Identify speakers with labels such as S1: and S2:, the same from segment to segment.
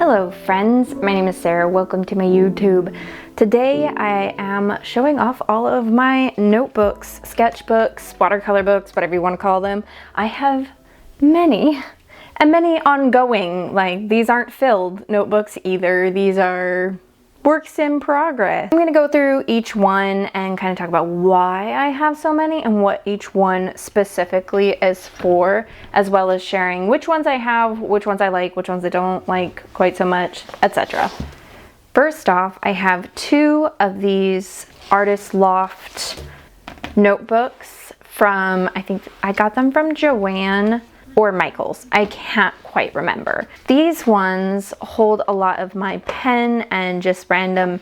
S1: Hello friends, my name is Sarah. Welcome to my YouTube. Today I am showing off all of my notebooks, sketchbooks, watercolor books, whatever you want to call them. I have many and many ongoing. Like, these aren't filled notebooks either. These are works in progress. I'm going to go through each one and kind of talk about why I have so many and what each one specifically is for, as well as sharing which ones I have, which ones I like, which ones I don't like quite so much, etc. First off, I have two of these Artist Loft notebooks from, I think I got them from Joann or Michael's. I can't quite remember. These ones hold a lot of my pen and just random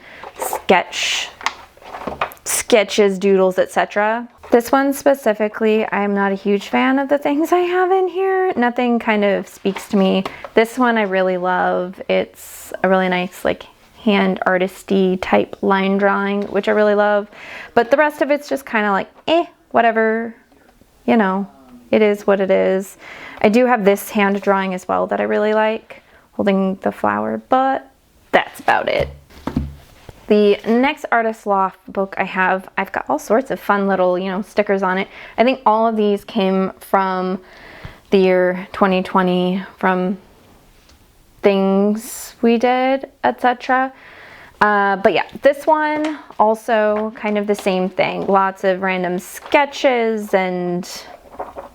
S1: sketches, doodles, etc. This one specifically, I'm not a huge fan of the things I have in here. Nothing kind of speaks to me. This one I really love. It's a really nice, like, hand artisty type line drawing, which I really love. But the rest of it's just kind of like, whatever, you know. It is what it is. I do have this hand drawing as well that I really like, holding the flower, but that's about it. The next Artist Loft book I've got all sorts of fun little, stickers on it. I think all of these came from the year 2020, from things we did, etc. But yeah, this one also kind of the same thing. Lots of random sketches and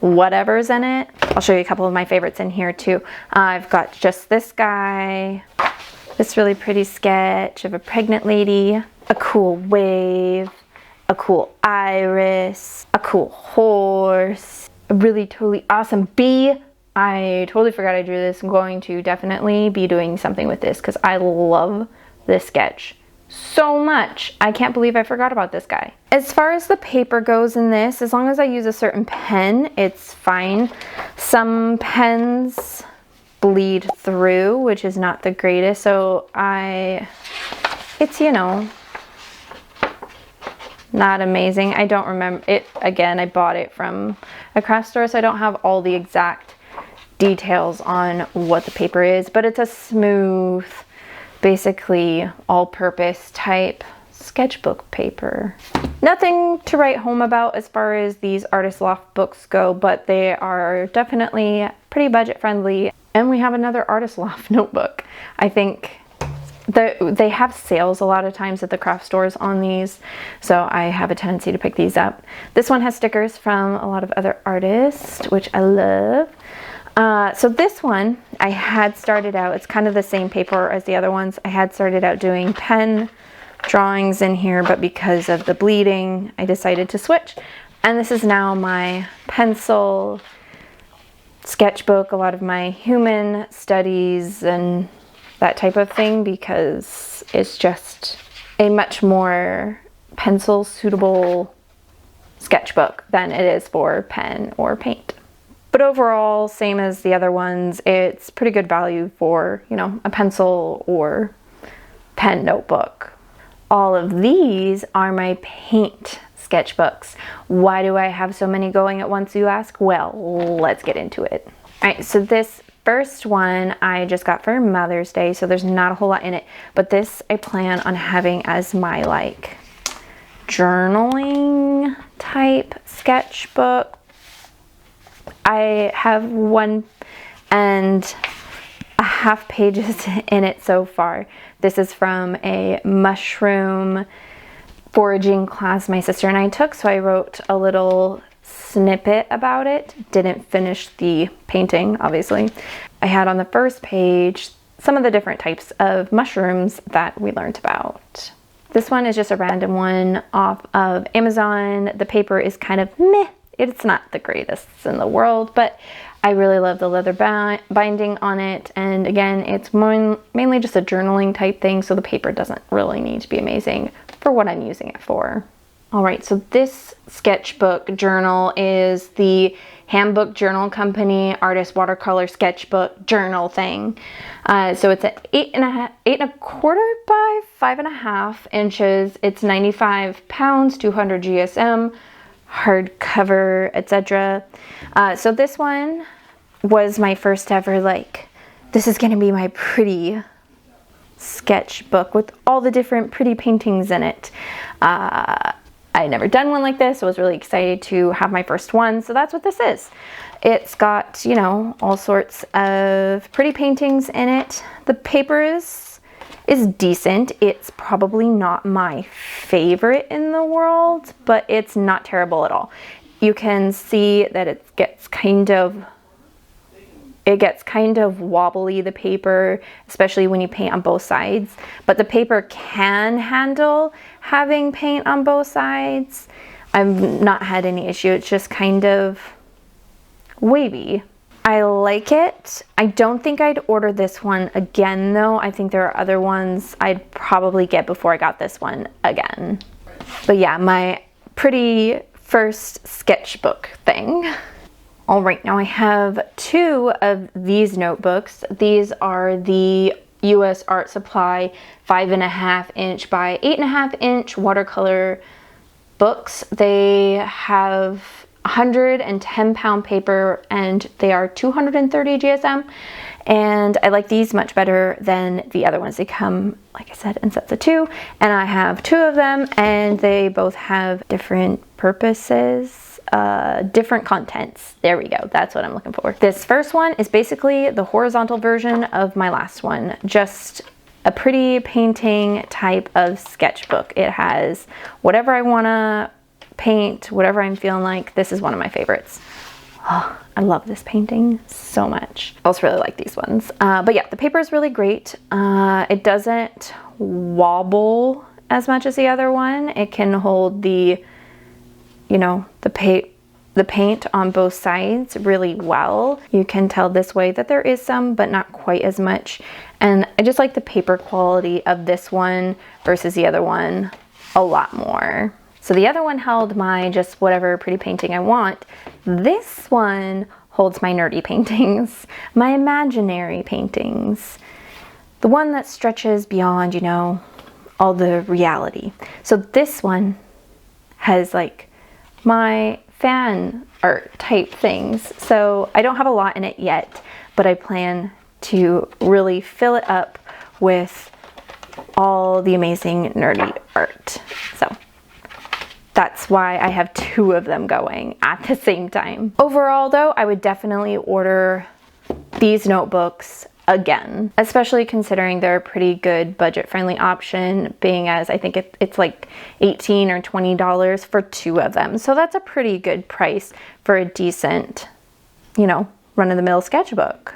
S1: whatever's in it. I'll show you a couple of my favorites in here too. I've got just this guy, this really pretty sketch of a pregnant lady, a cool wave, a cool iris, a cool horse, a really totally awesome bee. I totally forgot I drew this. I'm going to definitely be doing something with this because I love this sketch so much. I can't believe I forgot about this guy. As far as the paper goes in this, as long as I use a certain pen, it's fine. Some pens bleed through, which is not the greatest, so it's not amazing. I don't remember it. Again, I bought it from a craft store, so I don't have all the exact details on what the paper is, but it's a smooth, basically all-purpose type sketchbook paper. Nothing to write home about as far as these Artist Loft books go, but they are definitely pretty budget friendly. And we have another Artist Loft notebook. I think they have sales a lot of times at the craft stores on these, so I have a tendency to pick these up. This one has stickers from a lot of other artists, which I love. So this one, I had started out, it's kind of the same paper as the other ones. I had started out doing pen drawings in here, but because of the bleeding, I decided to switch. And this is now my pencil sketchbook, a lot of my human studies and that type of thing, because it's just a much more pencil suitable sketchbook than it is for pen or paint. But overall, same as the other ones, it's pretty good value for, a pencil or pen notebook. All of these are my paint sketchbooks. Why do I have so many going at once, you ask? Well, let's get into it. All right, so this first one I just got for Mother's Day, so there's not a whole lot in it, but this I plan on having as my, like, journaling type sketchbook. I have 1.5 pages in it so far. This is from a mushroom foraging class my sister and I took, so I wrote a little snippet about it. Didn't finish the painting, obviously. I had on the first page some of the different types of mushrooms that we learned about. This one is just a random one off of Amazon. The paper is kind of meh. It's not the greatest in the world, but I really love the leather binding on it. And again, it's mainly just a journaling type thing, so the paper doesn't really need to be amazing for what I'm using it for. All right, so this sketchbook journal is the Handbook Journal Company Artist Watercolor Sketchbook Journal thing. So it's at 8.25 by 5.5 inches. It's 95 pounds, 200 GSM. Hardcover, etc. So this one was my first ever, like, this is gonna be my pretty sketchbook with all the different pretty paintings in it. I had never done one like this, so I was really excited to have my first one. So that's what this is. It's got, you know, all sorts of pretty paintings in it. The paper is decent. It's probably not my favorite in the world, but it's not terrible at all. You can see that it gets kind of wobbly, the paper, especially when you paint on both sides. But the paper can handle having paint on both sides. I've not had any issue. It's just kind of wavy. I like it. I don't think I'd order this one again though. I think there are other ones I'd probably get before I got this one again. But yeah, my pretty first sketchbook thing. All right, now I have 2 of these notebooks. These are the US Art Supply 5.5 inch by 8.5 inch watercolor books. They have 110-pound paper and they are 230 GSM. And I like these much better than the other ones. They come, like I said, in sets of 2, and I have 2 of them, and they both have different purposes, different contents. There we go, that's what I'm looking for. This first one is basically the horizontal version of my last one, just a pretty painting type of sketchbook. It has whatever I want to paint, whatever I'm feeling like. This is one of my favorites. Oh, I love this painting so much. I also really like these ones. But yeah, the paper is really great. It doesn't wobble as much as the other one. It can hold the, you know, the paint on both sides really well. You can tell this way that there is some, but not quite as much. And I just like the paper quality of this one versus the other one a lot more. So the other one held my just whatever pretty painting I want. This one holds my nerdy paintings, my imaginary paintings, the one that stretches beyond, you know, all the reality. So this one has like my fan art type things. So I don't have a lot in it yet, but I plan to really fill it up with all the amazing nerdy art. So that's why I have 2 of them going at the same time. Overall though, I would definitely order these notebooks again, especially considering they're a pretty good budget-friendly option, being as I think it's like $18 or $20 for 2 of them. So that's a pretty good price for a decent, you know, run-of-the-mill sketchbook.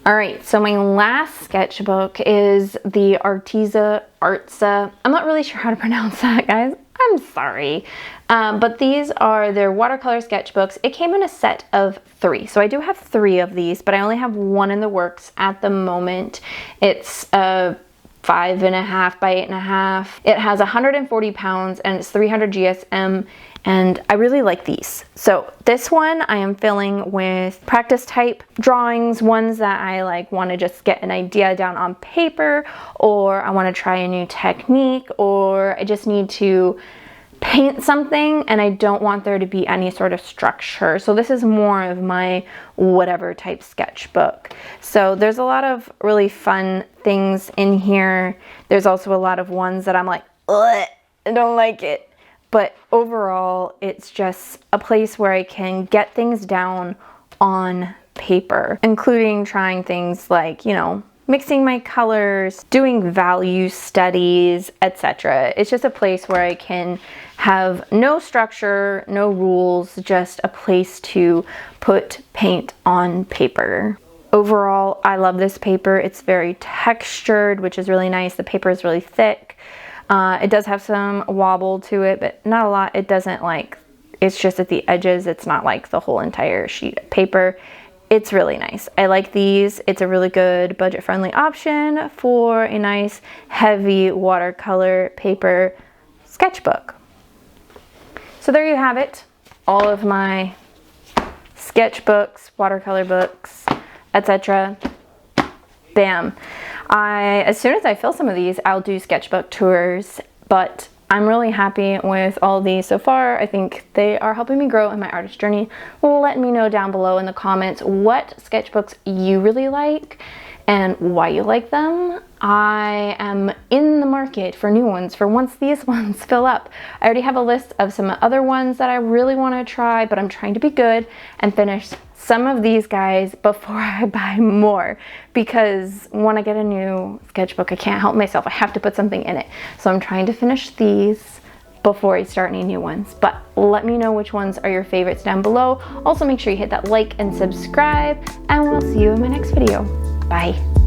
S1: All right, so my last sketchbook is the Arteza. I'm not really sure how to pronounce that, guys. I'm sorry. But these are their watercolor sketchbooks. It came in a set of 3. So I do have 3 of these, but I only have 1 in the works at the moment. It's 5.5 by 8.5. It has 140 pounds and it's 300 GSM. And I really like these. So this one I am filling with practice type drawings, ones that I like want to just get an idea down on paper, or I want to try a new technique, or I just need to paint something and I don't want there to be any sort of structure. So this is more of my whatever type sketchbook. So there's a lot of really fun things in here. There's also a lot of ones that I'm like, ugh, I don't like it. But overall, it's just a place where I can get things down on paper, including trying things like, you know, mixing my colors, doing value studies, etc. It's just a place where I can have no structure, no rules, just a place to put paint on paper. Overall, I love this paper. It's very textured, which is really nice. The paper is really thick. It does have some wobble to it, but not a lot. It doesn't like, it's just at the edges. It's not like the whole entire sheet of paper. It's really nice. I like these. It's a really good budget-friendly option for a nice heavy watercolor paper sketchbook. So there you have it. All of my sketchbooks, watercolor books, etc. Bam. As soon as I fill some of these, I'll do sketchbook tours, but I'm really happy with all these so far. I think they are helping me grow in my artist journey. Let me know down below in the comments what sketchbooks you really like and why you like them. I am in the market for new ones for once these ones fill up. I already have a list of some other ones that I really want to try, but I'm trying to be good and finish some of these guys before I buy more, because when I get a new sketchbook, I can't help myself. I have to put something in it. So I'm trying to finish these before I start any new ones. But let me know which ones are your favorites down below. Also, make sure you hit that like and subscribe, and we'll see you in my next video. Bye.